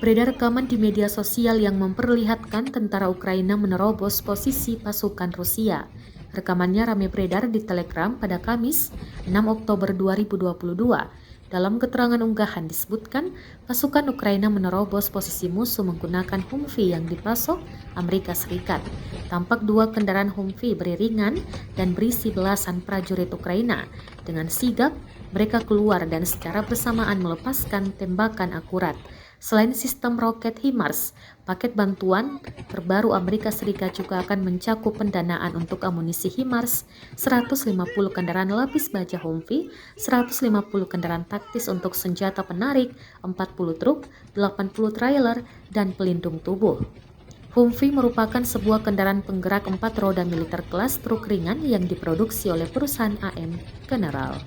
Beredar rekaman di media sosial yang memperlihatkan tentara Ukraina menerobos posisi pasukan Rusia. Rekamannya ramai beredar di Telegram pada Kamis, 6 Oktober 2022. Dalam keterangan unggahan disebutkan, pasukan Ukraina menerobos posisi musuh menggunakan Humvee yang dipasok Amerika Serikat. Tampak dua kendaraan Humvee beriringan dan berisi belasan prajurit Ukraina. Dengan sigap, mereka keluar dan secara bersamaan melepaskan tembakan akurat. Selain sistem roket HIMARS, paket bantuan terbaru Amerika Serikat juga akan mencakup pendanaan untuk amunisi HIMARS, 150 kendaraan lapis baja Humvee, 150 kendaraan taktis untuk senjata penarik, 40 truk, 80 trailer, dan pelindung tubuh. Humvee merupakan sebuah kendaraan penggerak 4 roda militer kelas truk ringan yang diproduksi oleh perusahaan AM General.